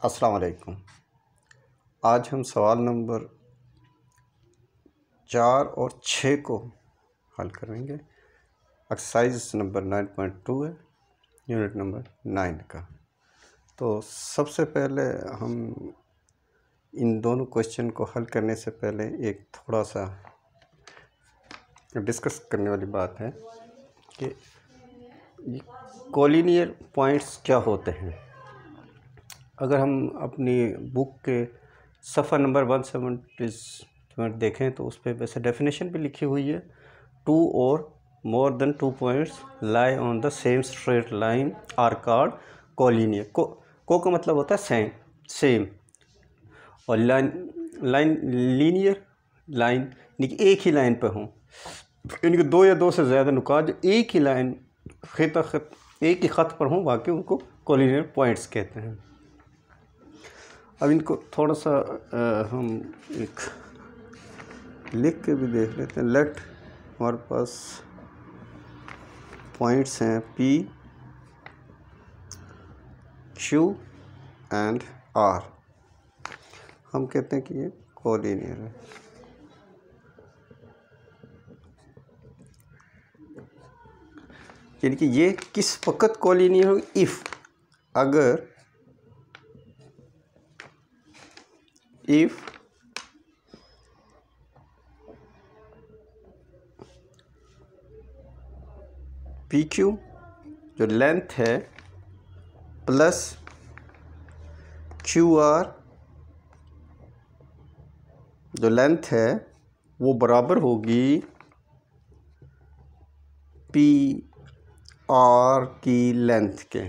अस्सलाम वालेकुम। आज हम सवाल नंबर 4 और 6 को हल करेंगे। एक्सरसाइज नंबर 9.2 है, यूनिट नंबर 9 का। तो सबसे पहले हम इन दोनों क्वेश्चन को हल करने से पहले एक थोड़ा सा डिस्कस करने वाली बात है कि कोलिनियर पॉइंट्स क्या होते हैं। अगर हम अपनी बुक के सफ़ा नंबर 177 देखें तो उस पर वैसे डेफिनेशन भी लिखी हुई है। 2 और more than 2 points lie on the same straight line are called collinear. को का मतलब होता है सेम और लाइन लीनियर लाइन यानी कि एक ही लाइन पर हों, यानी कि 2 या 2 से ज़्यादा नुकात जो एक ही लाइन एक ही ख़त पर हों, वाकई उनको कोलिनियर पॉइंट्स कहते हैं। अब इनको थोड़ा सा हम एक लिख के भी देख लेते हैं। लेट हमारे पास पॉइंट्स हैं P, Q एंड R। हम कहते हैं कि ये कोलिनियर है। यानी कि ये किस वक़्त कोलिनियर होगी? इफ़ अगर PQ जो लेंथ है प्लस QR जो लेंथ है वो बराबर होगी PR की लेंथ के।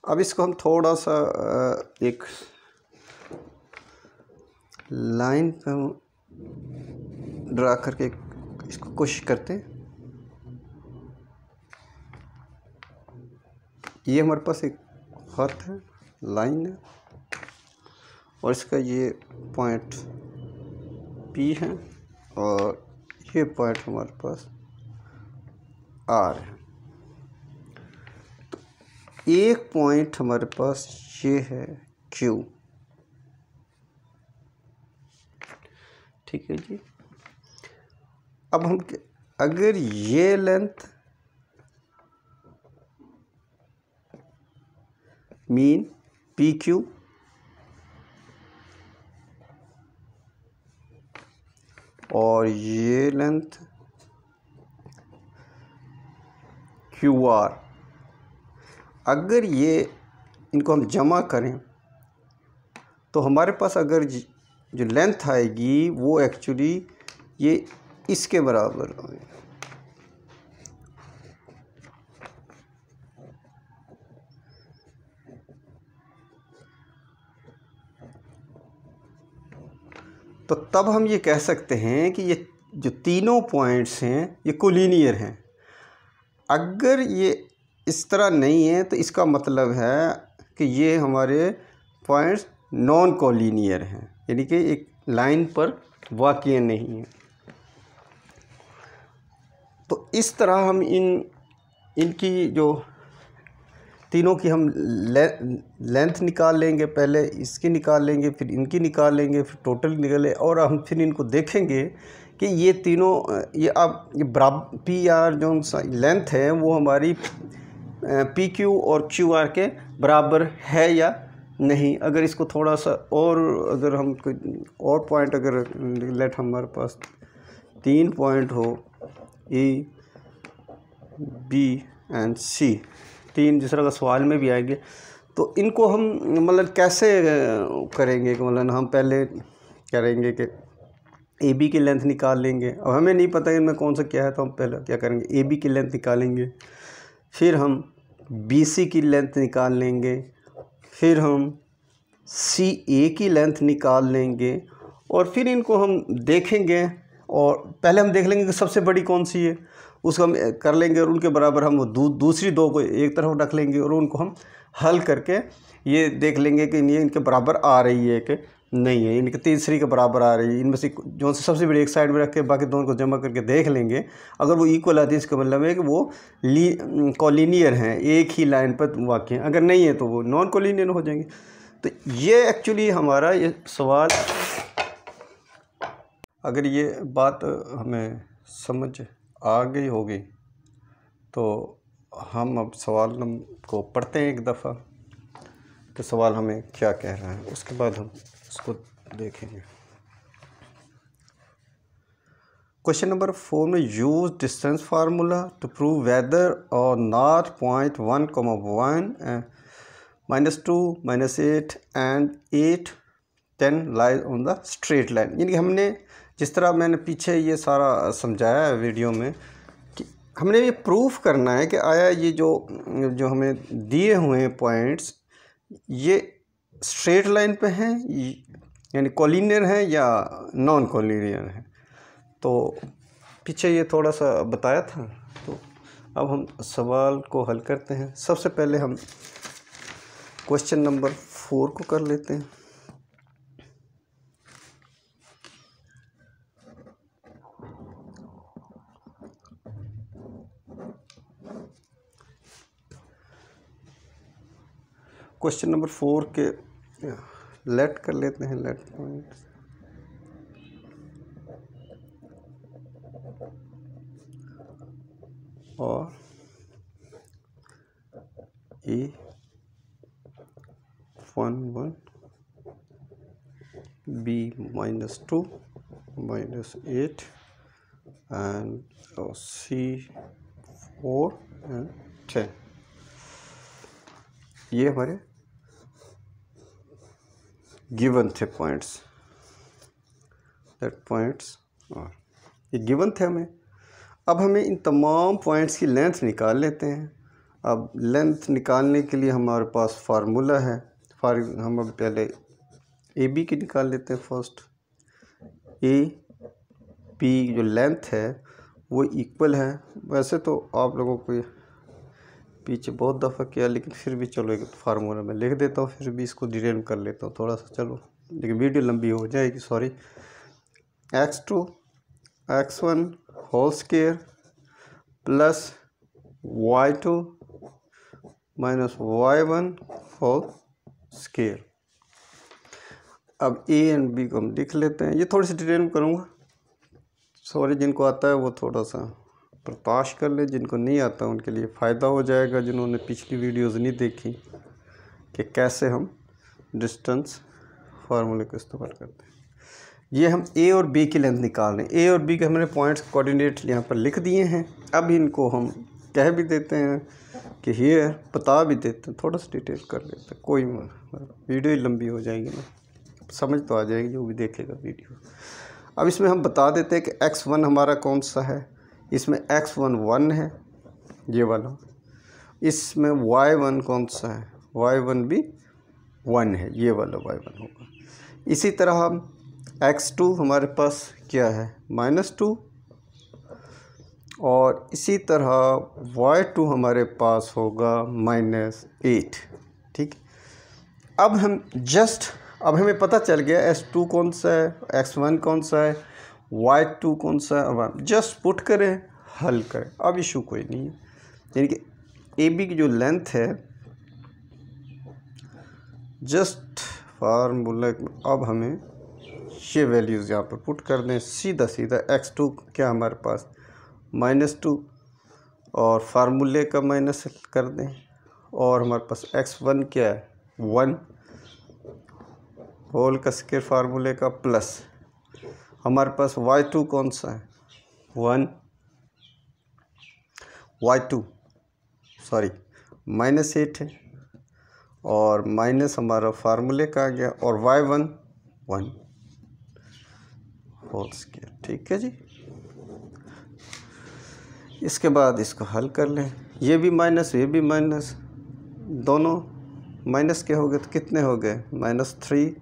अब इसको हम थोड़ा सा एक लाइन पर ड्रा करके इसको कोशिश करते हैं। ये हमारे पास एक खत है, लाइन है, और इसका ये पॉइंट P है और ये पॉइंट हमारे पास R है। तो एक पॉइंट हमारे पास ये है Q। ठीक है जी। अब हम अगर ये लेंथ मीन PQ और ये लेंथ QR, अगर ये इनको हम जमा करें तो हमारे पास अगर जो लेंथ आएगी वो एक्चुअली ये इसके बराबर है। तो तब हम ये कह सकते हैं कि ये जो तीनों पॉइंट्स हैं ये कोलिनियर हैं। अगर ये इस तरह नहीं है तो इसका मतलब है कि ये हमारे पॉइंट्स नॉन कोलिनियर हैं, यानी कि एक लाइन पर वाक़ई नहीं है। तो इस तरह हम इनकी जो तीनों की हम लेंथ निकाल लेंगे, पहले इसकी निकाल लेंगे, फिर इनकी निकाल लेंगे, फिर टोटल निकाले, और हम फिर इनको देखेंगे कि ये तीनों ये अब ये बराबर PR जो लेंथ है वो हमारी PQ और QR के बराबर है या नहीं। अगर इसको थोड़ा सा और अगर हम कोई और पॉइंट अगर लेट हमारे पास 3 पॉइंट हो E, B एंड C, 3 जिस तरह का सवाल में भी आएंगे, तो इनको हम मतलब कैसे करेंगे कि मतलब हम पहले करेंगे कि AB की लेंथ निकाल लेंगे। अब हमें नहीं पता इनमें कौन सा क्या है, तो हम पहले क्या करेंगे, AB की लेंथ निकालेंगे, फिर हम BC की लेंथ निकाल लेंगे, फिर हम CA की लेंथ निकाल लेंगे, और फिर इनको हम देखेंगे। और पहले हम देख लेंगे कि सबसे बड़ी कौन सी है, उसको हम कर लेंगे, और उनके बराबर हम दूसरी 2 को एक तरफ रख लेंगे, और उनको हम हल करके ये देख लेंगे कि ये इनके बराबर आ रही है कि नहीं है, इनके तीसरी के बराबर आ रही है। इनमें से जो सबसे बड़ी एक साइड में रख के बाकी दोनों को जमा करके देख लेंगे। अगर वो इक्वल आती है इसका मतलब है कि वो कोलिनियर हैं, एक ही लाइन पर वाक़ई हैं। अगर नहीं है तो वो नॉन कोलिनियर हो जाएंगे। तो ये एक्चुअली हमारा ये सवाल, अगर ये बात हमें समझ आ गई होगी तो हम अब सवाल को पढ़ते हैं एक दफ़ा, तो सवाल हमें क्या कह रहा है, उसके बाद हम इसको देखेंगे। क्वेश्चन नंबर 4 में use distance formula to prove whether और not point 1, 1 -2 -8 and 8 10 lies on the straight line. यानी कि हमने जिस तरह मैंने पीछे ये सारा समझाया है वीडियो में कि हमने ये प्रूफ करना है कि आया ये जो हमें दिए हुए हैं पॉइंट्स ये स्ट्रेट लाइन पे हैं, यानी कोलिनियर हैं या नॉन कोलिनियर हैं। तो पीछे ये थोड़ा सा बताया था। तो अब हम सवाल को हल करते हैं। सबसे पहले हम क्वेश्चन नंबर 4 को कर लेते हैं। क्वेश्चन नंबर 4 के लेट कर लेते हैं, लेट पॉइंट और A 1 1 B -2 -8 and C 4 and 10। ये हमारे गिवन थे पॉइंट्स, दैट पॉइंट्स और ये गिवन थे हमें। अब हमें इन तमाम पॉइंट्स की लेंथ निकाल लेते हैं। अब लेंथ निकालने के लिए हमारे पास फार्मूला है। हम अब पहले ए बी की निकाल लेते हैं फर्स्ट। ए बी जो लेंथ है वो इक्वल है। वैसे तो आप लोगों को पीछे बहुत दफ़ा किया, लेकिन फिर भी चलो एक फार्मूला में लिख देता हूँ, फिर भी इसको डिटेल कर लेता हूँ थोड़ा सा, चलो लेकिन वीडियो लंबी हो जाएगी, sorry. x2 x1 whole square plus y2 minus y1 whole square. अब a एंड b को हम लिख लेते हैं। ये थोड़ी सी डिटेल में करूँगा, सॉरी, जिनको आता है वो थोड़ा सा बर्दाश्त कर ले, जिनको नहीं आता उनके लिए फ़ायदा हो जाएगा, जिन्होंने पिछली वीडियोस नहीं देखी कि कैसे हम डिस्टेंस फार्मूले को इस्तेमाल करते हैं। ये हम ए और बी की लेंथ निकाल रहे हैं। ए और बी के हमने पॉइंट्स कोऑर्डिनेट यहाँ पर लिख दिए हैं। अब इनको हम कह भी देते हैं कि हियर, बता भी देते हैं, थोड़ा सा डिटेल कर लेते हैं, कोई वीडियो ही लंबी हो जाएगी ना, समझ तो आ जाएगी जो भी देखेगा वीडियो। अब इसमें हम बता देते हैं कि x1 हमारा कौन सा है, इसमें x1 1 है ये वाला, इसमें y1 कौन सा है, y1 भी 1 है, ये वाला y1 होगा। इसी तरह हम x2 हमारे पास क्या है, -2, और इसी तरह y2 हमारे पास होगा -8। ठीक, अब हमें पता चल गया s2 कौन सा है, x1 कौन सा है, y2 कौन सा है। अब हम जस्ट पुट करें, हल करें, अब इशू कोई नहीं है। यानी कि ए बी की जो लेंथ है, जस्ट फार्मूला, अब हमें ये वैल्यूज़ यहाँ पर पुट कर दें, सीधा सीधा। x2 क्या हमारे पास -2 और फार्मूले का माइनस कर दें, और हमारे पास x1 क्या है 1 होल का स्क्वायर फार्मूले का, प्लस हमारे पास y2 कौन सा है 1, y2 सॉरी -8 है, और माइनस हमारा फार्मूले का आ गया, और y1 1 होल स्क्वायर। ठीक है जी। इसके बाद इसको हल कर लें, ये भी माइनस ये भी माइनस, दोनों माइनस के हो गए तो कितने हो गए, -3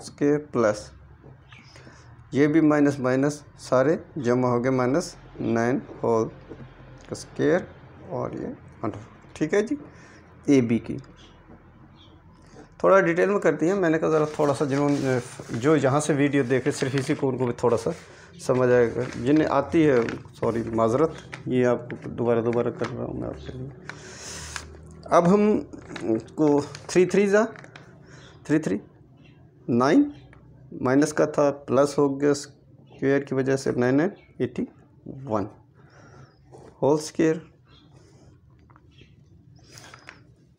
स्क्वायर, प्लस ये भी माइनस माइनस सारे जमा हो गए, -9 होल स्क्वायर, और ये 100। ठीक है जी। ए बी की थोड़ा डिटेल में कर दिया मैंने कहा, ज़रा थोड़ा सा जिन्होंने जो यहाँ से वीडियो देखे सिर्फ इसी को, उनको भी थोड़ा सा समझ आएगा। जिन्हें आती है सॉरी माजरत, ये आपको दोबारा कर रहा हूँ मैं आपके लिए। अब हम को 3 3 ज़ा 3 3 9, माइनस का था प्लस हो गया स्क्वायर की वजह से 9 9 81 होल स्क्वायर,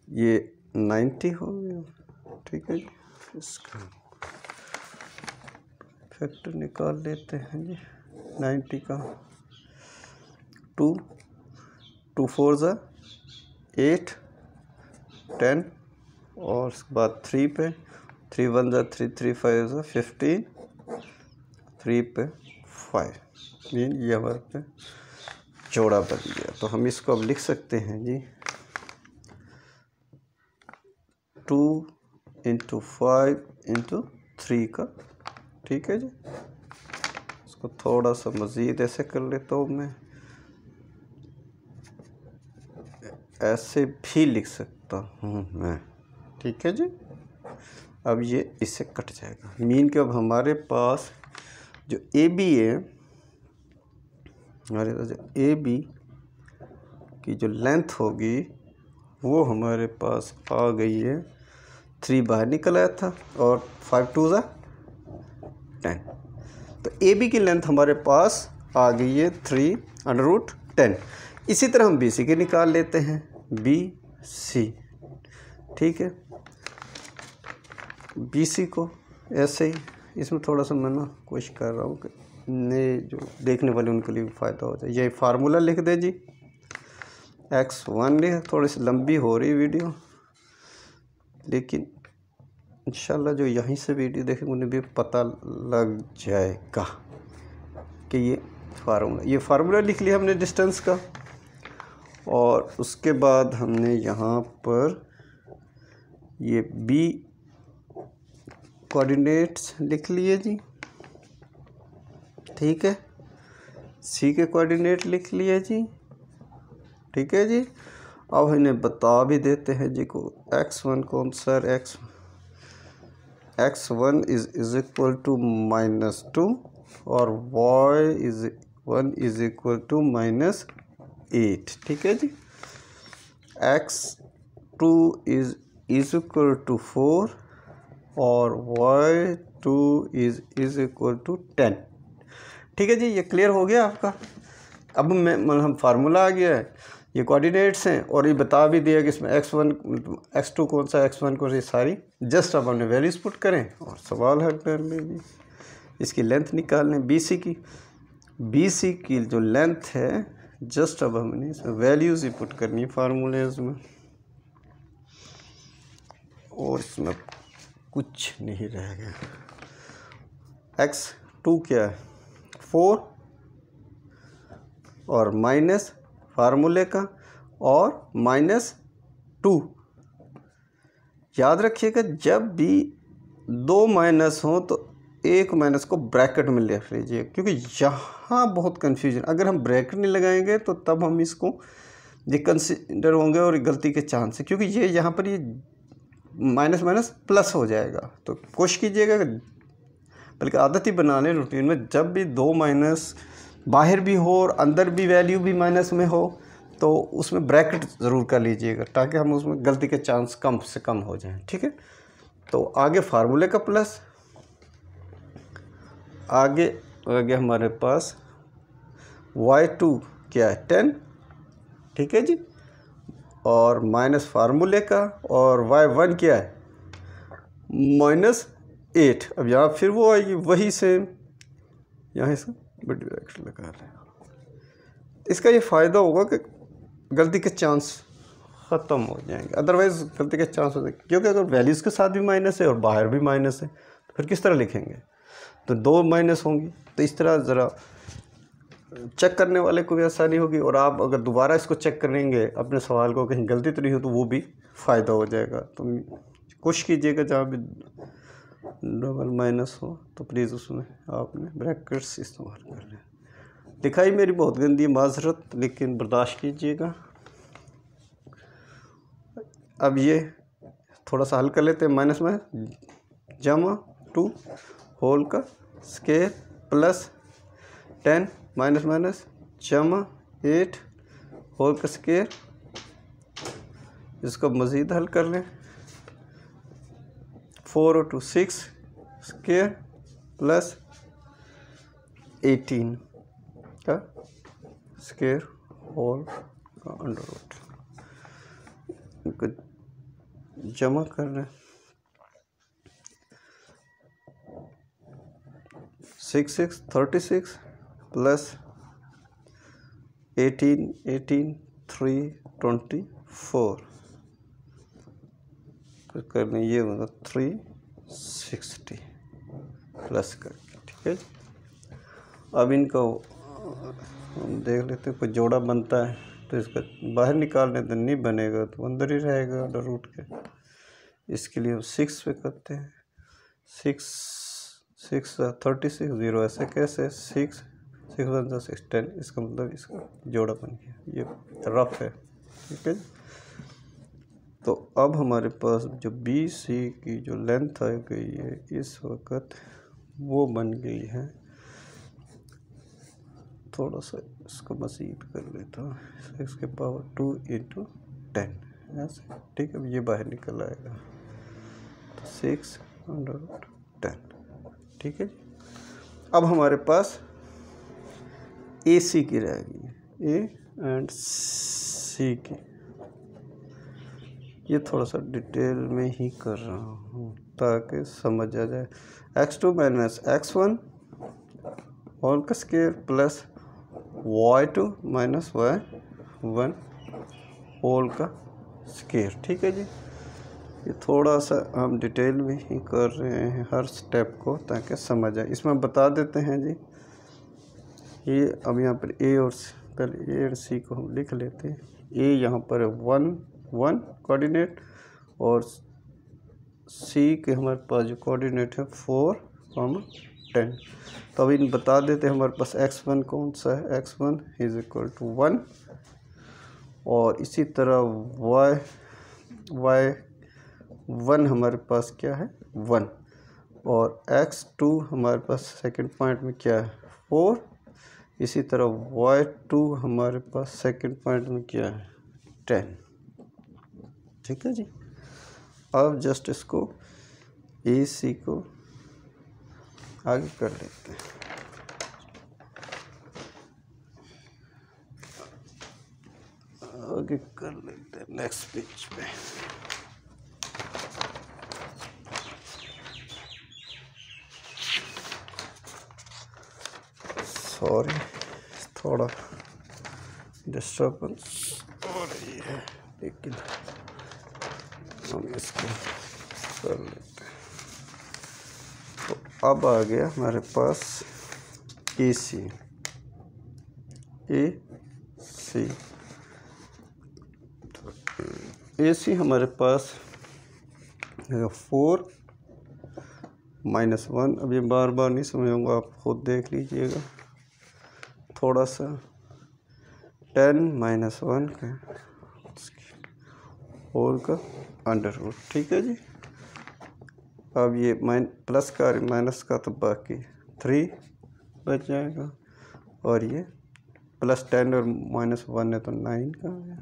ये 90 हो गया। ठीक है जी, इसका फैक्टर निकाल लेते हैं जी 90 का। 2 2 4 ज़ा 8 10 और उसके बाद 3 पे 3 1 ज़ा 3 3 5 ज़ा 15 3 पे 5 ये हमारे पे जोड़ा बन गया। तो हम इसको अब लिख सकते हैं जी 2 × 5 × 3 का। ठीक है जी, इसको थोड़ा सा मज़ीद ऐसे कर लेता हूँ मैं, ऐसे भी लिख सकता हूँ मैं। ठीक है जी, अब ये इससे कट जाएगा। मीन के अब हमारे पास जो ए बी है, हमारे पास जो ए बी की जो लेंथ होगी वो हमारे पास आ गई है 3 बाहर निकल आया था और 5 2 ज़ा 10। तो ए बी की लेंथ हमारे पास आ गई है 3√10। इसी तरह हम बी सी के निकाल लेते हैं, बी सी। ठीक है, बी सी को ऐसे ही, इसमें थोड़ा सा मैं ना कोशिश कर रहा हूँ कि नए जो देखने वाले उनके लिए फ़ायदा हो जाए। ये फार्मूला लिख दे जी, x1 लिख, थोड़ी सी लंबी हो रही वीडियो, लेकिन इंशाल्लाह जो यहीं से वीडियो देखेंगे उन्हें भी पता लग जाएगा कि ये फार्मूला लिख लिया हमने डिस्टेंस का। और उसके बाद हमने यहाँ पर ये बी कोऑर्डिनेट्स लिख लिए जी। ठीक है, सी के कोऑर्डिनेट लिख लिए जी। ठीक है जी, अब इन्हें बता भी देते हैं जी को x1 कौन सा, x1 इज इक्वल टू -2 और y1 इज इक्वल टू -8। ठीक है जी, x2 इज इक्वल टू 4 और y2 इज इक्वल टू 10। ठीक है जी, ये क्लियर हो गया आपका। अब मैं मतलब फार्मूला आ गया है, ये कोऑर्डिनेट्स हैं और ये बता भी दिया कि इसमें x1 x2 कौन सा, x1 कौन सा, सारी जस्ट अब हमने वैल्यूज़ पुट करें और सवाल हल कर लेंगे। इसकी लेंथ निकाल लें बी सी की जो लेंथ है, जस्ट अब हमने इसमें वैल्यूज़ ही पुट करनी है फार्मूलेज में, और इसमें कुछ नहीं रह गया। x2 क्या है 4 और माइनस फार्मूले का और -2। याद रखिएगा जब भी 2 माइनस हो तो एक माइनस को ब्रैकेट में ले लीजिए, क्योंकि यहाँ बहुत कन्फ्यूजन, अगर हम ब्रैकेट नहीं लगाएंगे तो तब हम इसको ये कंसिडर होंगे और गलती के चांस है, क्योंकि ये यहाँ पर ये माइनस माइनस प्लस हो जाएगा। तो कोशिश कीजिएगा, बल्कि आदत ही बना लें रूटीन में, जब भी 2 माइनस बाहर भी हो और अंदर भी वैल्यू भी माइनस में हो तो उसमें ब्रैकेट ज़रूर कर लीजिएगा, ताकि हम उसमें गलती के चांस कम से कम हो जाएं। ठीक है, तो आगे फार्मूले का प्लस, आगे हमारे पास y2 क्या है 10। ठीक है जी, और माइनस फार्मूले का, और y1 क्या है -8। अब यहाँ फिर वो आएगी वही सेम, यहाँ से बड़ी ब्रैकेट लगा रहे हैं। इसका ये फ़ायदा होगा कि गलती के चांस ख़त्म हो जाएंगे, अदरवाइज़ गलती के चांस हो जाएंगे, क्योंकि अगर वैल्यूज़ के साथ भी माइनस है और बाहर भी माइनस है तो फिर किस तरह लिखेंगे, तो 2 माइनस होंगी। तो इस तरह ज़रा चेक करने वाले को भी आसानी होगी, और आप अगर दोबारा इसको चेक करेंगे अपने सवाल को, कहीं गलती तो नहीं हो, तो वो भी फ़ायदा हो जाएगा। तो कोशिश कीजिएगा जहाँ भी डबल माइनस हो तो प्लीज़ उसमें आपने ब्रैकेट्स इस्तेमाल कर लें। लिखाई मेरी बहुत गंदी माजरत, लेकिन बर्दाश्त कीजिएगा। अब ये थोड़ा सा हल कर लेते हैं। माइनस में जमा 2 होल का स्क्वायर प्लस 10 माइनस माइनस जमा 8 होल का स्क्वायर। इसको मज़ीद हल कर लें। 4 और 2 6 स्क्वायर प्लस 18 का स्क्वायर होल का अंडर रूट। इनको जमा कर रहे हैं। 6 36 प्लस 18 3 24 करने ये होगा 360 प्लस करके। ठीक है, अब इनका हम देख लेते हैं कोई जोड़ा बनता है तो इसका बाहर निकालने तो नहीं बनेगा, तो अंदर ही रहेगा अंडर रूट के। इसके लिए हम 6 पे करते हैं। 6 36 0 ऐसे कैसे 6 1 6 10, इसका मतलब इसका जोड़ा बन गया। ये रफ है। ठीक है, तो अब हमारे पास जो बी सी की जो लेंथ आ गई है इस वक्त वो बन गई है, थोड़ा सा इसको मज़ीद कर लेता हूँ, 6 के पावर 2 × 10 ऐसे। ठीक है, अब ये बाहर निकल आएगा तो 6 √ 10। ठीक है जी, अब हमारे पास ए सी की रहेगी, ए एंड सी की। ये थोड़ा सा डिटेल में ही कर रहा हूँ ताकि समझ आ जाए। x2 - x1 होल का square plus y2 - y1 whole का स्क्वायर। ठीक है जी, ये थोड़ा सा हम डिटेल में ही कर रहे हैं हर स्टेप को ताकि समझ आए। इसमें बता देते हैं जी, ये अब यहाँ पर ए और सी, पहले ए और सी को हम लिख लेते हैं। ए यहाँ पर है 1 1 कोऑर्डिनेट और सी के हमारे पास जो कोऑर्डिनेट है 4 10। तो अब इन बता देते हैं हमारे पास x1 कौन सा है। x1 = 1 और इसी तरह y1 हमारे पास क्या है 1 और x2 हमारे पास सेकंड पॉइंट में क्या है 4। इसी तरह y2 हमारे पास सेकंड पॉइंट में क्या है 10। ठीक है जी, अब जस्ट इसको ए सी को आगे कर लेते हैं। आगे कर लेते हैं नेक्स्ट पेज पे। सॉरी, थोड़ा डिस्टर्बेंस हो रही है, लेकिन हम इसको कर लेते हैं। तो अब आ गया हमारे पास ए सी हमारे पास 4 - 1। अब ये बार बार नहीं समझाऊंगा, आप खुद देख लीजिएगा थोड़ा सा। 10 - 1 का होल का अंडर रूट। ठीक है जी, अब ये प्लस का माइनस का तो बाकी 3 बच जाएगा और ये +10 और -1 है तो 9 का आ गया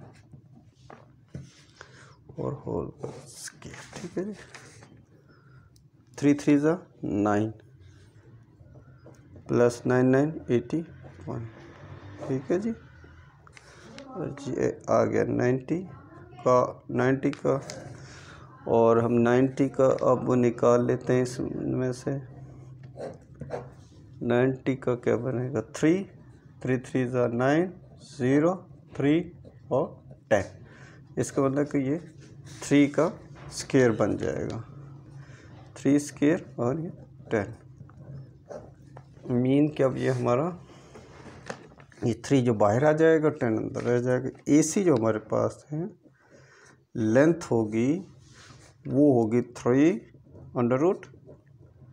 और होल का स्क्वायर। ठीक है जी, 3 3 9 + 9 9 81। ठीक है जी, और ये आ गया 90 का और हम 90 का अब वो निकाल लेते हैं इसमें से। 90 का क्या बनेगा 3 3 3 9 0 3 और 10। इसका मतलब कि ये 3 का स्क्वायर बन जाएगा, 3 स्क्वायर और ये 10 मीन कि अब ये हमारा ये 3 जो बाहर आ जाएगा 10 अंदर रह जाएगा। AC जो हमारे पास है लेंथ होगी वो होगी 3 √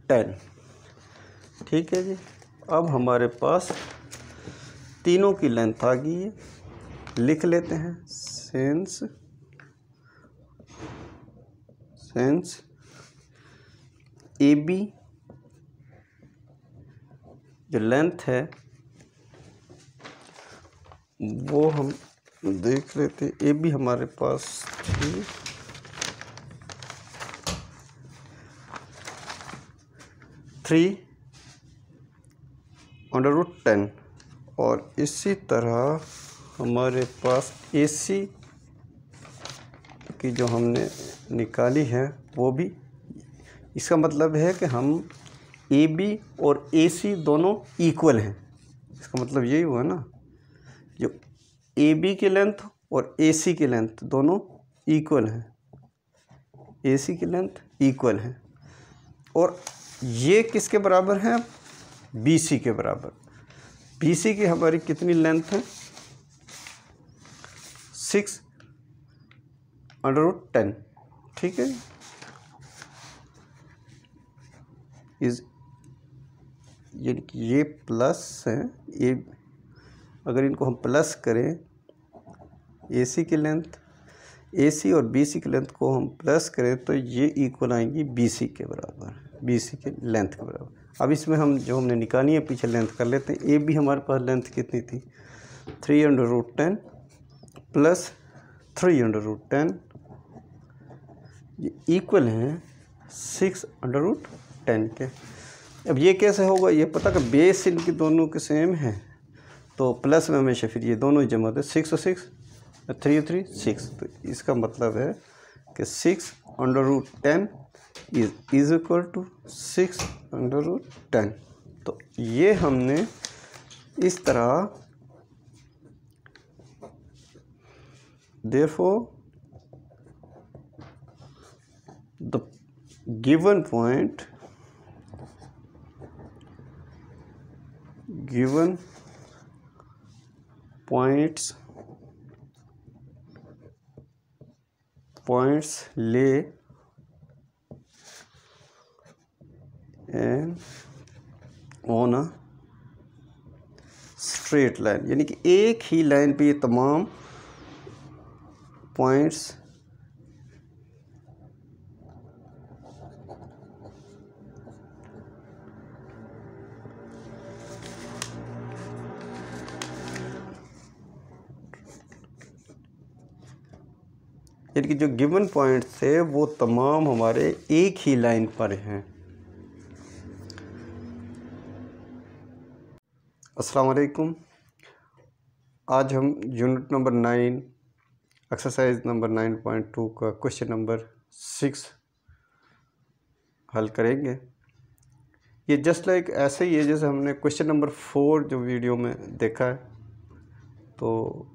10। ठीक है जी, अब हमारे पास तीनों की लेंथ आ गई है, लिख लेते हैं। सिंस AB जो लेंथ है वो हम देख लेते हैं। AB हमारे पास थी 3/10 और इसी तरह हमारे पास AC की जो हमने निकाली है वो भी, इसका मतलब है कि हम AB और AC दोनों इक्वल हैं। इसका मतलब यही हुआ ना, जो AB की लेंथ और AC की लेंथ दोनों इक्वल हैं, AC की लेंथ इक्वल है। और ये किसके बराबर है? BC के बराबर। BC की हमारी कितनी लेंथ है? 6/10, ठीक है। यानी कि ये प्लस है, ये अगर इनको हम प्लस करें, AC की लेंथ, AC और BC की लेंथ को हम प्लस करें तो ये इक्वल आएंगी BC के बराबर, BC के लेंथ के बराबर। अब इसमें हम जो हमने निकाली है पीछे लेंथ कर लेते हैं। AB हमारे पास लेंथ कितनी थी? 3/10 प्लस 3/10, ये इक्वल हैं 6/10 के। अब ये कैसे होगा? ये पता कि बेस इनकी दोनों के सेम है, तो प्लस में हमेशा फिर ये दोनों ही जमा होते हैं। 6 और 6, 3 और 3 6, तो इसका मतलब है कि 6/10 इज इक्वल टू 6/10। तो ये हमने इस तरह, therefore the given points lay on a straight line, यानी कि एक ही लाइन पे ये तमाम पॉइंट्स यानी कि जो गिवन पॉइंट्स थे वो तमाम हमारे एक ही लाइन पर हैं। अस्सलाम वालेकुम। आज हम यूनिट नंबर 9 एक्सरसाइज नंबर 9.2 का क्वेश्चन नंबर 6 हल करेंगे। ये जस्ट लाइक ऐसे ही है जैसे हमने क्वेश्चन नंबर 4 जो वीडियो में देखा है। तो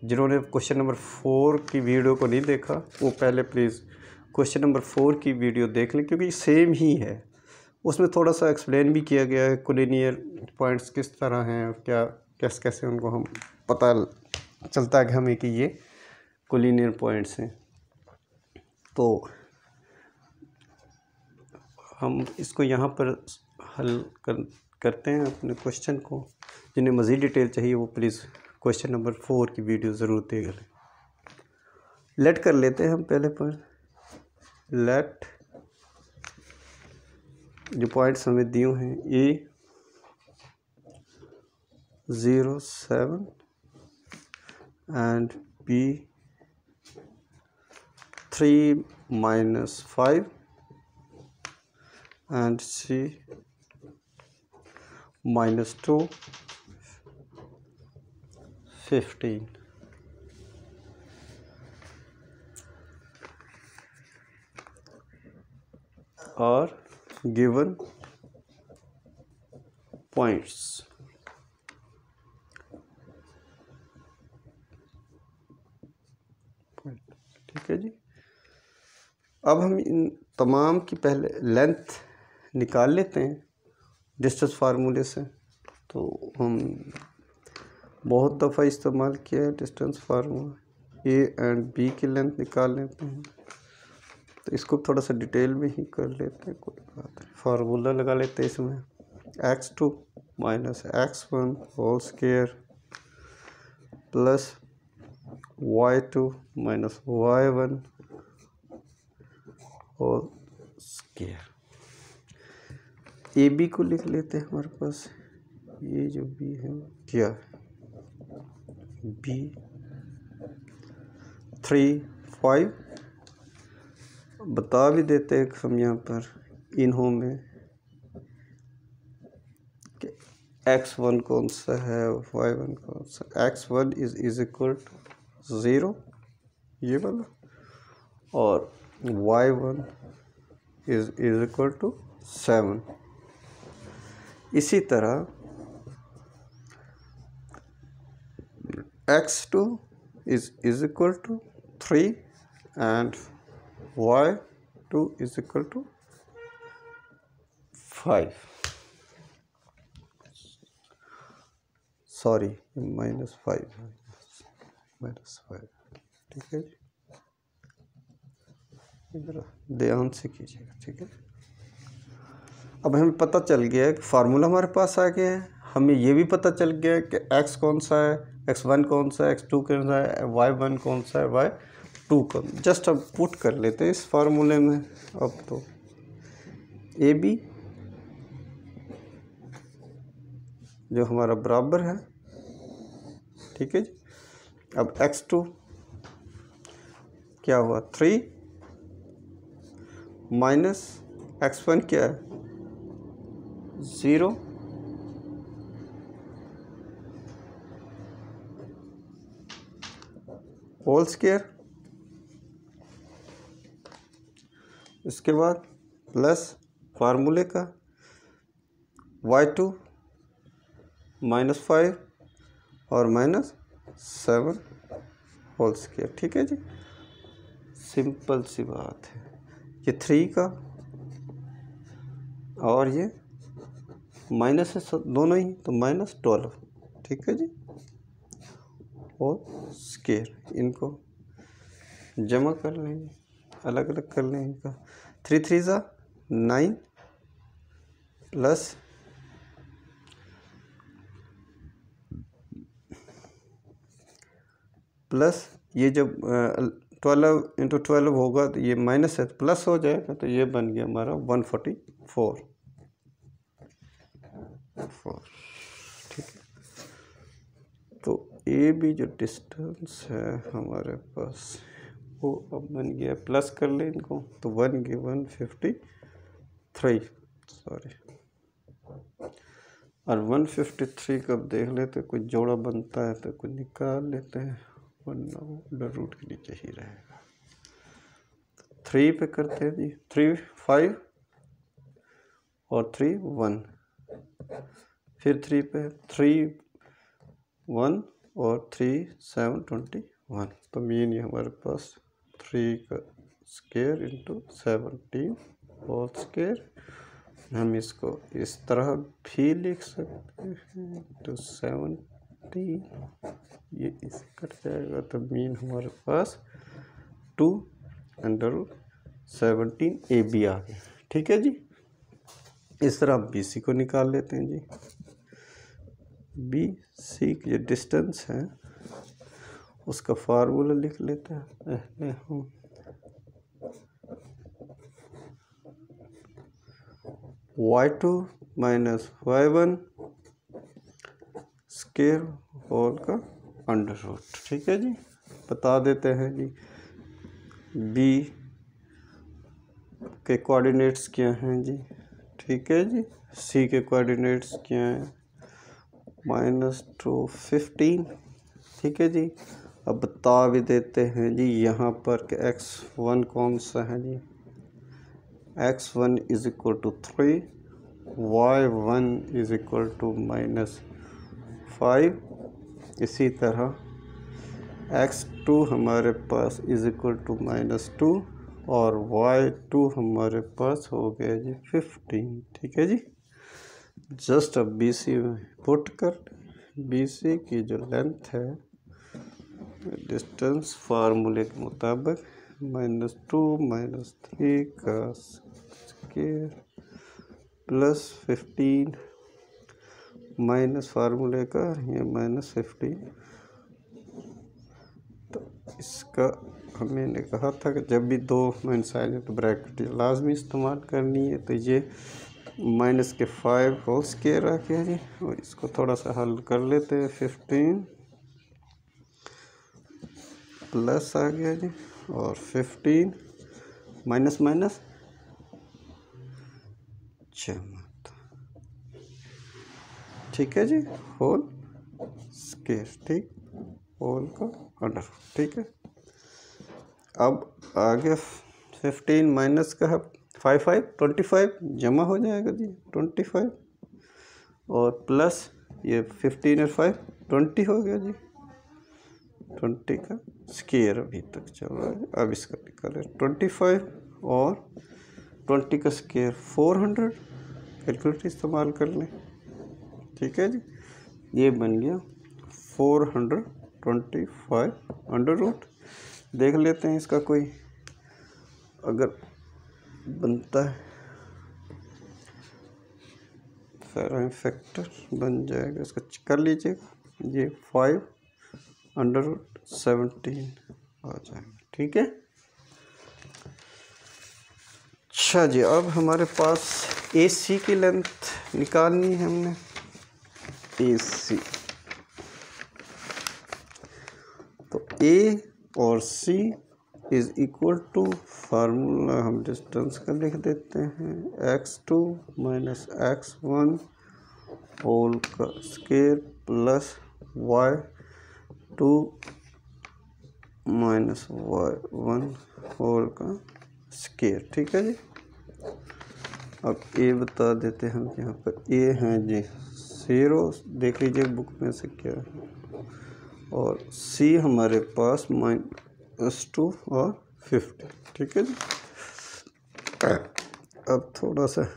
जिन्होंने क्वेश्चन नंबर 4 की वीडियो को नहीं देखा वो पहले प्लीज़ क्वेश्चन नंबर 4 की वीडियो देख लें, क्योंकि सेम ही है। उसमें थोड़ा सा एक्सप्लेन भी किया गया है कोलिनियर पॉइंट्स किस तरह हैं, क्या कैसे कैसे उनको हम पता चलता है कि हमें कि ये कोलिनियर पॉइंट्स हैं। तो हम इसको यहाँ पर हल करते हैं अपने क्वेश्चन को। जिन्हें मज़ीद डिटेल चाहिए वो प्लीज़ क्वेश्चन नंबर 4 की वीडियो ज़रूर देख लें। लेट कर लेते हैं हम पहले पर। लेट जो पॉइंट्स हमें दिए हैं, A 0 7 and B 3 - 5 and C -2 15। और गिवन पॉइंट्स। ठीक है जी। अब हम इन तमाम की पहले लेंथ निकाल लेते हैं डिस्टेंस फार्मूले से। तो हम बहुत दफ़ा इस्तेमाल किया है distance formula. A and B की लेंथ निकाल लेते हैं। तो इसको थोड़ा सा डिटेल में ही कर लेते हैं, कोई बात नहीं। फार्मूला लगा लेते हैं इसमें, x2 - x1 whole square plus y2 - y1 whole square. AB को लिख लेते हैं। हमारे पास ये जो B है क्या है? B 3 5 बता भी देते हैं हम यहाँ पर इन्हों में x1 कौन सा है, y1 कौन सा, x1 इज इक्वल टू 0 ये वाला, और y1 इज इक्वल टू 7। इसी तरह x2 is equal to 3 and y2 is equal to 5, sorry -5 -5, ठीक है जी, ध्यान से कीजिएगा, ठीक है। अब हमें पता चल गया है कि फार्मूला हमारे पास आ गया है, हमें ये भी पता चल गया है कि x कौन सा है, x1 कौन सा है, x2 कौन सा है, y1 कौन सा है, y2 कौन। जस्ट अब पुट कर लेते हैं इस फार्मूले में। अब तो ए बी जो हमारा बराबर है, ठीक है जी। अब x2 क्या हुआ 3 माइनस x1 क्या है 0, होल स्क्वायर, इसके बाद प्लस फार्मूले का y2 -5 और -7 होल स्क्वायर, ठीक है जी। सिंपल सी बात है, ये 3 का और ये माइनस है दोनों ही, तो -12, ठीक है जी। और स्क्वायर इनको जमा कर लेंगे, अलग अलग कर लेंगे का 3 3 ज़ा 9 प्लस ये जब 12 × 12 होगा तो ये माइनस है, प्लस हो जाएगा, तो ये बन गया हमारा 144, ठीक है। तो ए बी जो डिस्टेंस है हमारे पास वो अब बन गया, प्लस कर ले इनको, तो 153, सॉरी, और 153 कब देख लेते, कोई जोड़ा बनता है तो कोई निकाल लेते हैं, वरना वो रूट के नीचे ही रहेगा। 3 पे करते हैं जी, 3 5 और 3 1, फिर 3 पे 3 1 और 3 7 21, तो मीन ये हमारे पास 3 का स्क्वायर इंटू 17 होल स्क्वायर। हम इसको इस तरह भी लिख सकते हैं, तो 17 ये इसे कट जाएगा, तो मीन हमारे पास 2√17 AB आ गया, ठीक है जी। इस तरह हम BC को निकाल लेते हैं जी। BC की जो डिस्टेंस है उसका फार्मूला लिख लेते हैं पहले हम, y2 minus y1 square whole का अंडर रूट, ठीक है जी। बता देते हैं जी B के कोऑर्डिनेट्स क्या हैं जी, ठीक है जी। C के कोऑर्डिनेट्स क्या हैं, -2 15, ठीक है जी। अब बता भी देते हैं जी यहाँ पर कि x1 कौन सा है जी, x1 is equal to 3, y1 is equal to -5, इसी तरह x2 हमारे पास इज इक्वल टू -2 और y2 हमारे पास हो गया जी 15, ठीक है जी। जस्ट अब BC में पुट कर, BC की जो लेंथ है डिस्टेंस फार्मूले के मुताबिक -2 -3 का स्क्वायर प्लस 15 माइनस फार्मूले का ये -15, तो इसका हमने कहा था कि जब भी दो माइनस आए तो ब्रैकेट लाजमी इस्तेमाल करनी है। तो ये -5 होल स्क्वायर आ गया जी, और इसको थोड़ा सा हल कर लेते हैं। 15 प्लस आ गया जी, और 15 माइनस माइनस जमा, ठीक है जी, होल स्क्वायर, ठीक, होल का अंडर, ठीक है। अब आगे 15 माइनस का है 5 25 जमा हो जाएगा जी 25, और प्लस ये 15 और 5 20 हो गया जी, 20 का स्क्वायर अभी तक चल रहा है। अब इसका निकालें 25 और 20 का स्क्वायर 400, कैलकुलेटर इस्तेमाल कर लें, ठीक है जी। ये बन गया 425 अंडर रूट। देख लेते हैं इसका कोई अगर बनता है सारा फैक्टर बन जाएगा, इसका कर लीजिएगा। ये 5 अंडर रूट 17 आ जाएगा, ठीक है। अच्छा जी, अब हमारे पास AC की लेंथ निकालनी है हमने। AC तो A और C is equal to, formula हम डिस्टेंस का लिख देते हैं, x2 माइनस x1 होल का square plus y2 minus y1 whole का स्क्वायर, ठीक है जी। अब A बता देते हैं हम, यहाँ पर A है जी 0, देख लीजिए बुक में से क्या है, और C हमारे पास -2 और 50, ठीक है जी। अब थोड़ा सा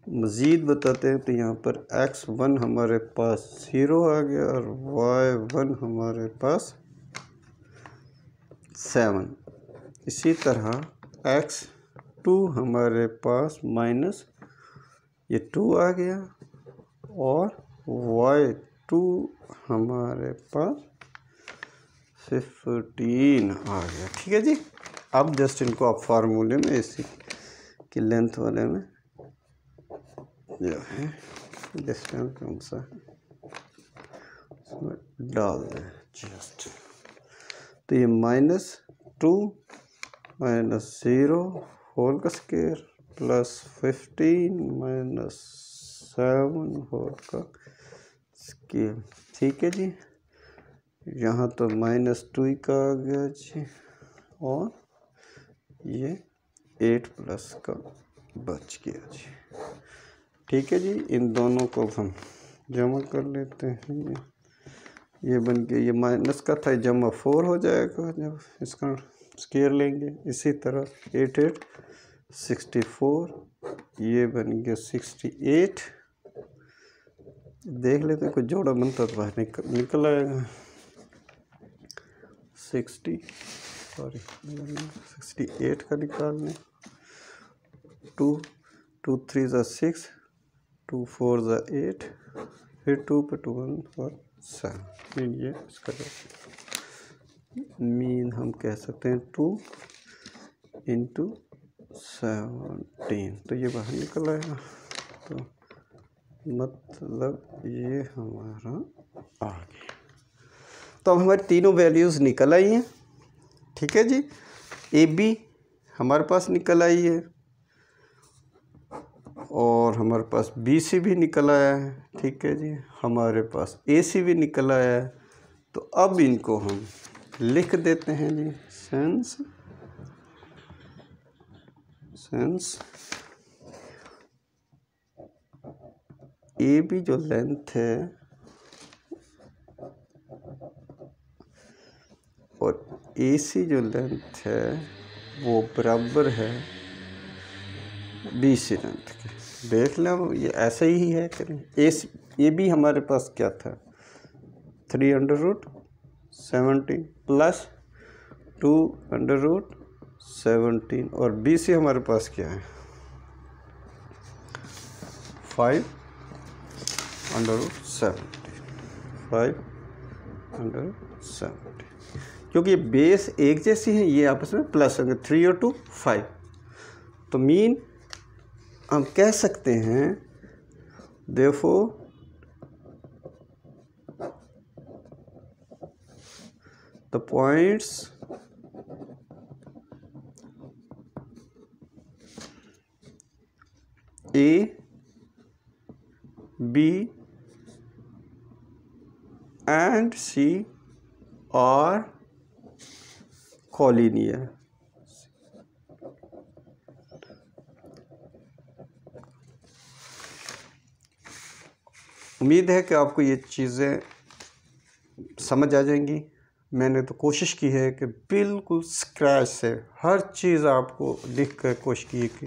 मज़ीद बताते हैं, तो यहाँ पर x1 हमारे पास 0 आ गया और y1 हमारे पास 7। इसी तरह x2 हमारे पास माइनस ये 2 आ गया और y2 हमारे पास 15 आ गया, ठीक है जी। अब जस्ट इनको आप फार्मूले में AC की लेंथ वाले में जो है डिस्टेंस कौन सा है उसमें डाल दें जस्ट। तो ये -2 माइनस 0 होल का स्क्वायर प्लस 15 माइनस 7 होल का स्क्वायर, ठीक है जी। यहाँ तो -2 का आ गया जी, और ये 8 प्लस का बच गया जी, ठीक है जी। इन दोनों को हम जमा कर लेते हैं, ये बन के ये माइनस का था जमा 4 हो जाएगा जब इसका स्क्वायर लेंगे। इसी तरह 8 8 64, ये बन गया 68। देख लेते हैं कोई जोड़ा बनता तो बाहर निकल आएगा। 68 का निकाल लें। 2 2 3 ज़ा 6, 2 4 ज़ा 8, फिर 2 पे 2 1 और 7, फिर ये इसका मीन हम कह सकते हैं 2 इंटू 17, तो ये बाहर निकल आएगा। तो मतलब ये हमारा आ गया। तो अब हमारी तीनों वैल्यूज़ निकल आई हैं, ठीक है जी। AB हमारे पास निकल आई है और हमारे पास BC भी निकल आया है, ठीक है जी। हमारे पास AC भी निकल आया है। तो अब इनको हम लिख देते हैं जी, सेंस AB जो लेंथ है और AC जो लेंथ है वो बराबर है BC लेंथ के। देख लें ये ऐसे ही है, करें AB हमारे पास क्या था 3√17 प्लस 2√17, और BC हमारे पास क्या है 5√70, क्योंकि ये बेस एक जैसी है, ये आपस में प्लस होंगे 3 और 2 5। तो मीन हम कह सकते हैं therefore the points A, B and C are collinear। उम्मीद है कि आपको ये चीज़ें समझ आ जाएंगी। मैंने तो कोशिश की है कि बिल्कुल स्क्रैच से हर चीज़ आपको लिख कर कोशिश की है कि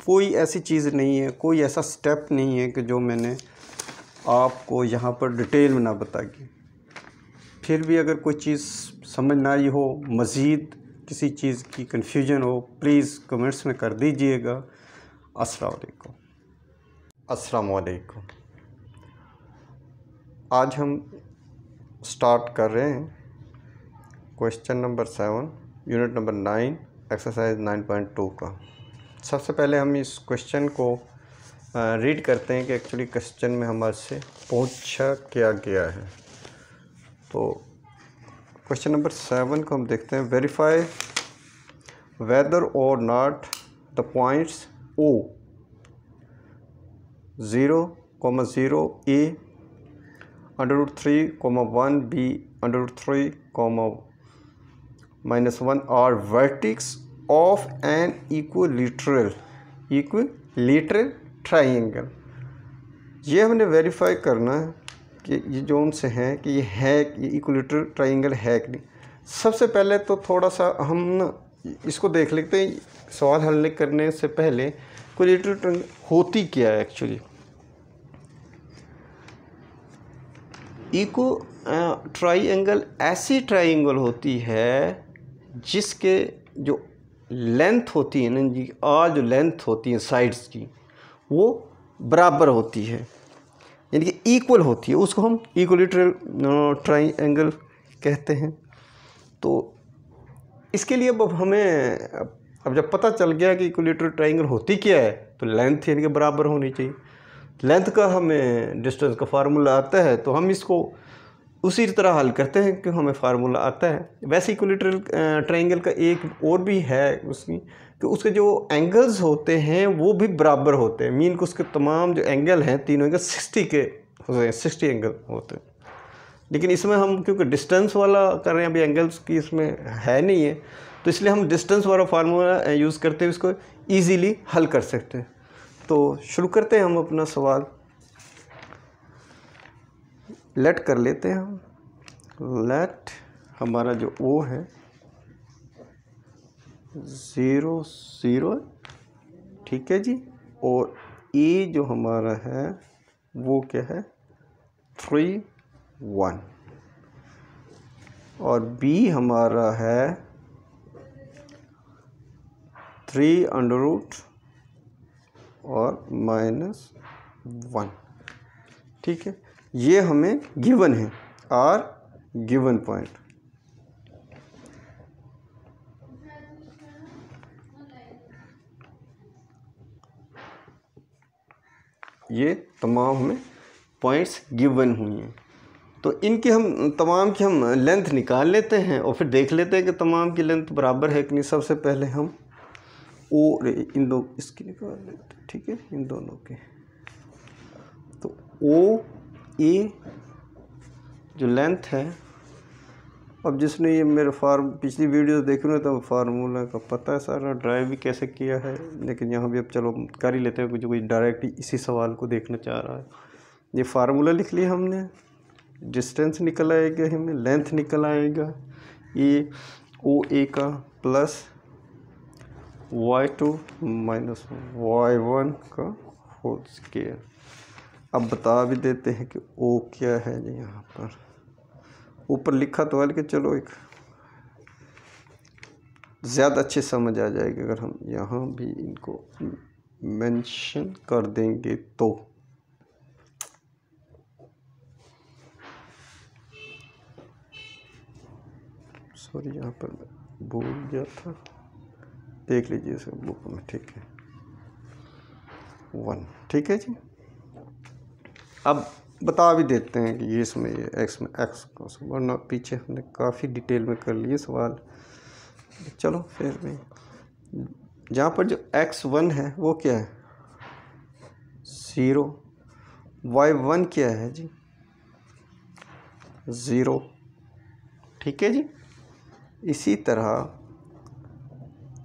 कोई ऐसी चीज़ नहीं है, कोई ऐसा स्टेप नहीं है कि जो मैंने आपको यहाँ पर डिटेल में ना बताई। फिर भी अगर कोई चीज़ समझ ना आई हो, मज़ीद किसी चीज़ की कन्फ्यूजन हो, प्लीज़ कमेंट्स में कर दीजिएगा। अस्सलाम वालेकुम। आज हम स्टार्ट कर रहे हैं question number 7 unit number 9 exercise 9.2 का। सबसे पहले हम इस क्वेश्चन को रीड करते हैं कि एक्चुअली क्वेश्चन में हमारे से पूछा क्या गया है। तो क्वेश्चन नंबर 7 को हम देखते हैं। वेरीफाई वेदर और not the points O 0,0 A √3, 1 B √3, -1 are vertex of an equilateral triangle। ये हमने वेरीफाई करना है कि ये जो उनसे हैं कि ये है कि इक्विलेटरल ट्राइंगल है कि नहीं। सबसे पहले तो थोड़ा सा हम ना इसको देख लेते हैं, सवाल हल करने से पहले इक्विलेटरल ट्राइंगल होती क्या है। एक्चुअली ट्राइंगल ऐसी ट्राइंगल होती है जिसके जो लेंथ होती है ना जी, जो लेंथ होती है साइड्स की वो बराबर होती है, यानी कि इक्वल होती है। उसको हम इक्विलेटरल ट्राइंगल कहते हैं। तो इसके लिए अब हमें अब जब पता चल गया कि इक्विलेटरल ट्राइंगल होती क्या है, तो लेंथ यानी कि बराबर होनी चाहिए। लेंथ का हमें डिस्टेंस का फार्मूला आता है, तो हम इसको उसी तरह हल करते हैं कि हमें फार्मूला आता है। वैसे इक्विलेटरल ट्राइंगल का एक और भी है उसकी कि उसके जो एंगल्स होते हैं वो भी बराबर होते हैं। मीन को उसके तमाम जो एंगल हैं तीनों एंगल 60 के होते हैं, 60 एंगल होते हैं। लेकिन इसमें हम क्योंकि डिस्टेंस वाला कर रहे हैं, अभी एंगल्स की इसमें है नहीं है, तो इसलिए हम डिस्टेंस वाला फार्मूला यूज़ करते हुए इसको ईज़िली हल कर सकते हैं। तो शुरू करते हैं हम अपना सवाल। लेट कर लेते हैं हम। लेट हमारा जो O है 0 0, ठीक है जी। और E जो हमारा है वो क्या है 3 1, और B हमारा है 3 और -1, ठीक है। ये हमें गिवन है, आर गिवन पॉइंट। ये तमाम हमें पॉइंट्स गिवन हुई हैं। तो इनकी हम तमाम की हम लेंथ निकाल लेते हैं और फिर देख लेते हैं कि तमाम की लेंथ बराबर है कि नहीं। सबसे पहले हम इन दो इसकी निकाल लेते हैं, ठीक है, इन दोनों के। तो OA जो लेंथ है, अब जिसने ये मेरे पिछली वीडियो देखी ना, तो फार्मूला का पता है सारा, ड्राइव भी कैसे किया है। लेकिन यहाँ भी अब चलो कर ही लेते हैं, जो कोई डायरेक्ट इसी सवाल को देखना चाह रहा है। ये फार्मूला लिख लिया हमने, डिस्टेंस निकल आएगा, हमें लेंथ निकल आएगा। ये OA का प्लस y2 माइनस y1 का होल स्क्वायर। अब बता भी देते हैं कि O क्या है जी। यहाँ पर ऊपर लिखा तो है, लेकिन चलो एक ज़्यादा अच्छे समझ आ जाएगी अगर हम यहाँ भी इनको मेंशन कर देंगे तो। सॉरी, यहाँ पर मैं भूल गया था, देख लीजिए इसे बुक में, ठीक है 1, ठीक है जी। अब बता भी देते हैं कि ये इसमें ये एक्स में एक्स को, वरना पीछे हमने काफ़ी डिटेल में कर लिए सवाल। चलो फिर भी जहाँ पर जो x1 है वो क्या है 0, y1 क्या है जी 0, ठीक है जी। इसी तरह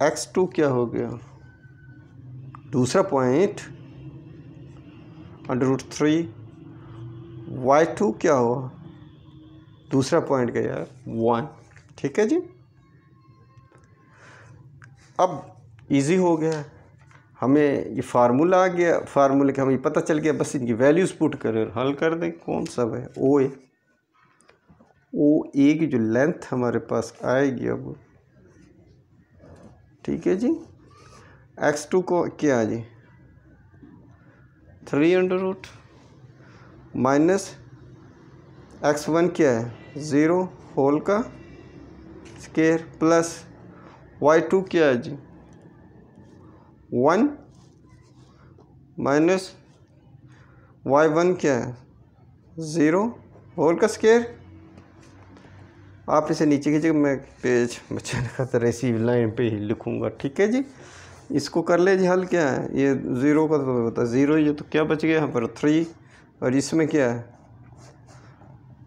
x2 क्या हो गया, दूसरा पॉइंट √3, y2 क्या हुआ, दूसरा पॉइंट गया 1, ठीक है जी। अब इजी हो गया, हमें ये फार्मूला आ गया, फार्मूले का हमें पता चल गया, बस इनकी वैल्यूज़ पुट करें हल कर दें। कौन सा है ओ ए की जो लेंथ हमारे पास आएगी अब, ठीक है जी। x2 को क्या है जी 3 माइनस x1 क्या है 0 होल का स्केयर प्लस y2 क्या है जी 1 माइनस y1 क्या है 0 होल का स्केयर। आप इसे नीचे खींचिए, मैं पेज बचाने खातर ऐसी लाइन पे ही लिखूँगा, ठीक है जी। इसको कर ले जी हल, क्या है ये 0 का तो बता 0 ही है, तो क्या बच गया यहाँ पर 3, और इसमें क्या है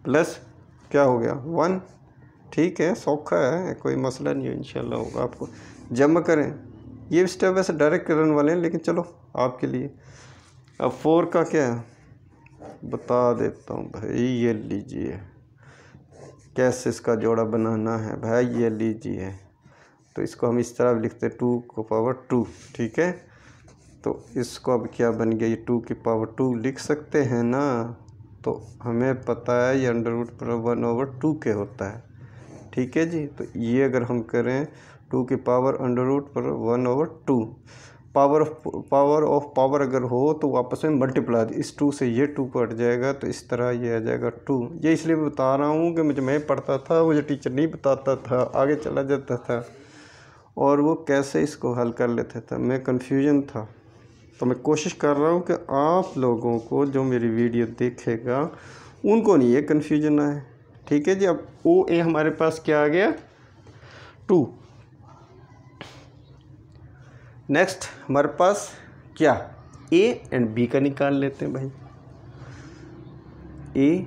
प्लस क्या हो गया 1, ठीक है, सौखा है, कोई मसला नहीं है, इंशाल्लाह होगा। आपको जमा करें, ये स्टेप वैसे डायरेक्ट करने वाले हैं, लेकिन चलो आपके लिए। अब 4 का क्या है बता देता हूँ भाई, ये लीजिए कैसे इसका जोड़ा बनाना है भाई, ये लीजिए। तो इसको हम इस तरह लिखते हैं 2 को पावर 2, ठीक है। तो इसको अब क्या बन गया, ये 2 की पावर 2 लिख सकते हैं ना। तो हमें पता है ये √1/2 के होता है, ठीक है जी। तो ये अगर हम करें 2 की पावर √1/2, पावर ऑफ पावर अगर हो तो वापस में मल्टीप्लाई, इस 2 से ये 2 कट जाएगा, तो इस तरह ये आ जाएगा 2। ये इसलिए बता रहा हूँ कि मैं पढ़ता था, मुझे टीचर नहीं बताता था, आगे चला जाता था और वो कैसे इसको हल कर लेते थे, मैं कन्फ्यूजन था। तो मैं कोशिश कर रहा हूँ कि आप लोगों को जो मेरी वीडियो देखेगा उनको नहीं ये कन्फ्यूजन आए, ठीक है जी। अब ओ ए हमारे पास क्या आ गया 2। नेक्स्ट हमारे पास क्या ए एंड बी का निकाल लेते हैं भाई, ए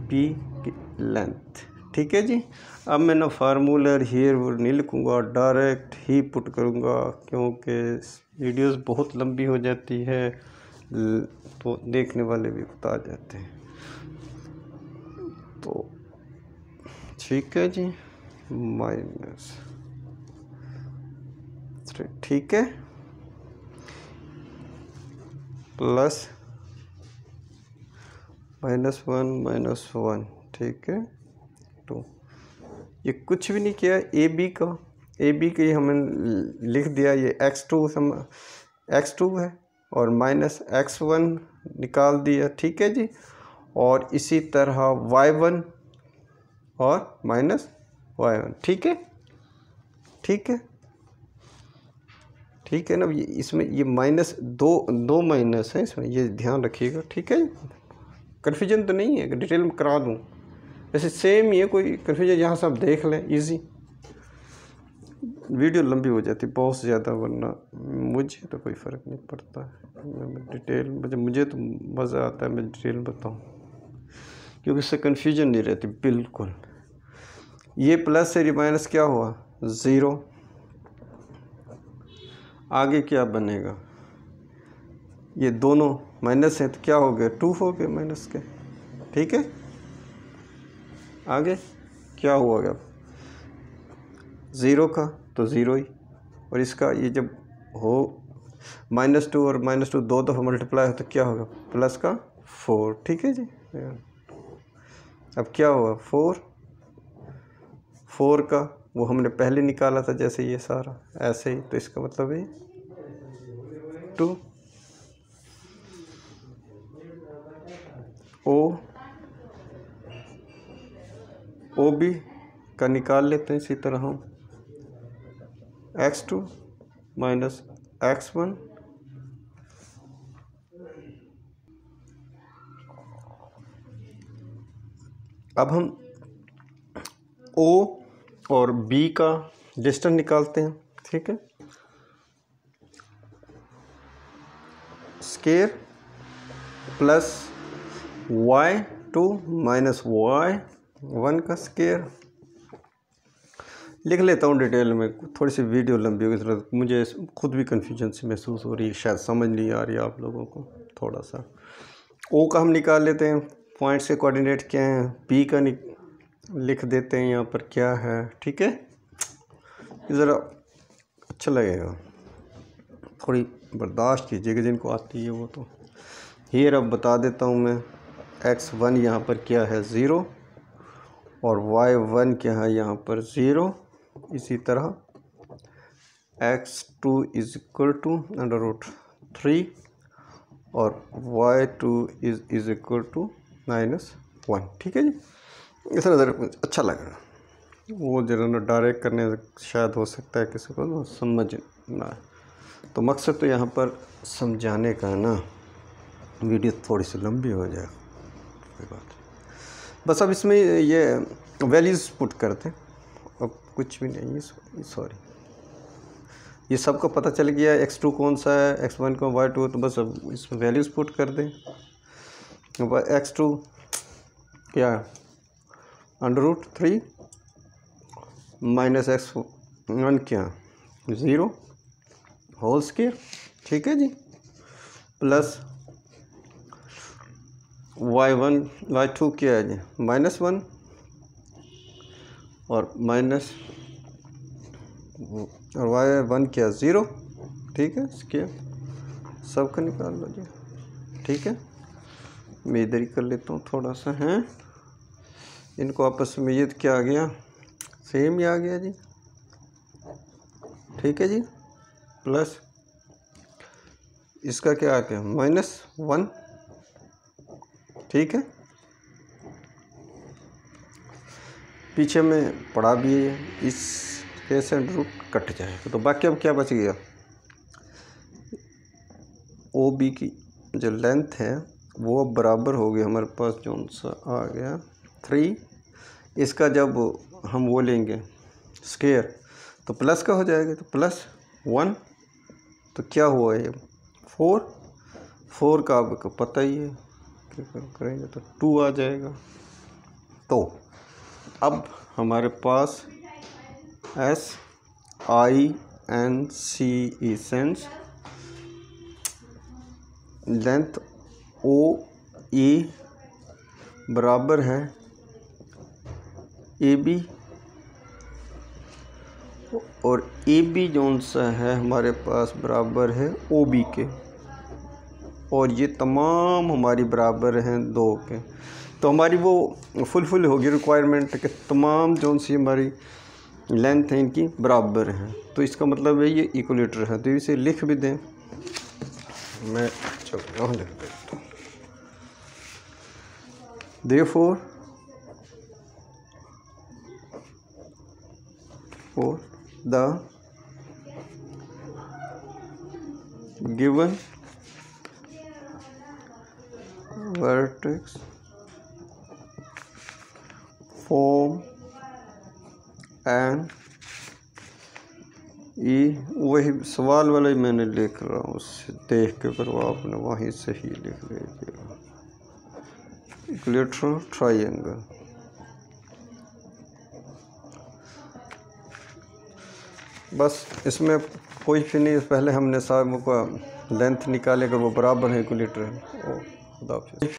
बी की लेंथ, ठीक है जी। अब मैं ना फार्मूलर हियर वो नहीं लिखूँगा, डायरेक्ट ही पुट करूँगा, क्योंकि वीडियोस बहुत लंबी हो जाती है तो देखने वाले भी बता जाते हैं। तो ठीक है जी, -3, ठीक है, प्लस -1, ठीक है 2। ये कुछ भी नहीं किया, ए बी का ये हमने लिख दिया, ये x2 है और -x1 निकाल दिया, ठीक है जी। और इसी तरह y1 और -y1, ठीक है, ठीक है, ठीक है ना। ये इसमें ये दो माइनस है इसमें, ये ध्यान रखिएगा, ठीक है। कन्फ्यूजन तो नहीं है, डिटेल में करा दूँ, वैसे सेम ही है, कोई कन्फ्यूजन यहाँ से आप देख लें, इजी। वीडियो लंबी हो जाती बहुत ज़्यादा, वरना मुझे तो कोई फ़र्क नहीं पड़ता, मैं डिटेल मुझे तो मज़ा आता है, मैं डिटेल बताऊँ, क्योंकि इससे कन्फ्यूजन नहीं रहती बिल्कुल। ये प्लस से माइनस क्या हुआ 0, आगे क्या बनेगा, ये दोनों माइनस है तो क्या हो गया 2 हो गए माइनस के, ठीक है। आगे क्या हुआ गया 0 का तो 0 ही, और इसका ये जब हो -2 और -2 दो दफ़ा मल्टीप्लाई हो तो क्या होगा प्लस का 4, ठीक है जी। अब क्या हुआ 4 का वो हमने पहले निकाला था, जैसे ये सारा ऐसे ही, तो इसका मतलब है 2 ओ बी का निकाल लेते हैं इसी तरह हम, x2 माइनस x1 अब हम O और B का डिस्टेंस निकालते हैं, ठीक है। Square plus y 2 minus y1 का स्क्वायर। लिख लेता हूँ डिटेल में, थोड़ी सी वीडियो लंबी होगी, थोड़ा मुझे खुद भी कन्फ्यूजन सी महसूस हो रही है, शायद समझ नहीं आ रही है आप लोगों को थोड़ा सा। ओ का हम निकाल लेते हैं, पॉइंट्स के कोऑर्डिनेट क्या हैं, पी का लिख देते हैं यहाँ पर क्या है, ठीक है। ज़रा अच्छा लगेगा, थोड़ी बर्दाश्त कीजिएगा जिनको आती है वो तो। हियर अब बता देता हूँ मैं, x1 यहाँ पर क्या है 0 और y1 क्या है यहाँ पर 0। इसी तरह x2 इज इक्वल टू √3 और y2 इज इक्वल टू -1, ठीक है जी। इस तरह ज़रा अच्छा लगेगा, वो जरा ना डायरेक्ट करने से शायद हो सकता है किसी को ना समझ ना आए, तो मकसद तो यहाँ पर समझाने का है ना, वीडियो थोड़ी सी लंबी हो जाए कोई बात नहीं। बस अब इसमें ये वैल्यूज़ पुट करते हैं, अब कुछ भी नहीं है, सॉरी ये सबको पता चल गया x2 कौन सा है, x1 कौन, y2, तो बस अब इसमें वैल्यूज़ पुट कर दें। x2 क्या है √3 माइनस x1 क्या 0 होल स्क्वायर, ठीक है जी, प्लस y2 क्या है जी -1 और माइनस और y1 क्या 0, ठीक है। स्क्वायर सबका निकाल लो जी, ठीक है। मैं इधर ही कर लेता हूँ थोड़ा सा, हैं इनको आपस में ये क्या आ गया, सेम ही आ गया जी, ठीक है जी, प्लस इसका क्या आ गया -1, ठीक है। पीछे में पढ़ा भी है, इस केस एंड रूट कट जाएगा, तो बाकी अब क्या बच गया, ओ बी की जो लेंथ है वो बराबर हो गई हमारे पास जो सा आ गया 3, इसका जब हम वो लेंगे स्क्वायर तो प्लस का हो जाएगा, तो +1, तो क्या हुआ ये 4 का आपको पता ही है, करेंगे तो 2 आ जाएगा। तो अब हमारे पास SINC सेंस लेंथ OE बराबर है AB और AB जोन सा है हमारे पास बराबर है OB के, और ये तमाम हमारी बराबर हैं 2 के, तो हमारी वो फुल होगी रिक्वायरमेंट के तमाम जोन सी हमारी लेंथ है इनकी बराबर है, तो इसका मतलब है ये इक्वलेटर है, तो इसे लिख भी दें, मैं चलो लिख देता हूँ। Therefore the given vertex form and वही सवाल वाला ही मैंने लिख रहा हूँ, उससे देख के फिर आपने वहीं से ही लिख लीजिएगा, इक्विलेटरल ट्रायंगल। बस इसमें कोई भी नहीं, पहले हमने सारे का लेंथ निकाले, अगर वो बराबर है इक्विलेटर है। खुदा हाफिज़।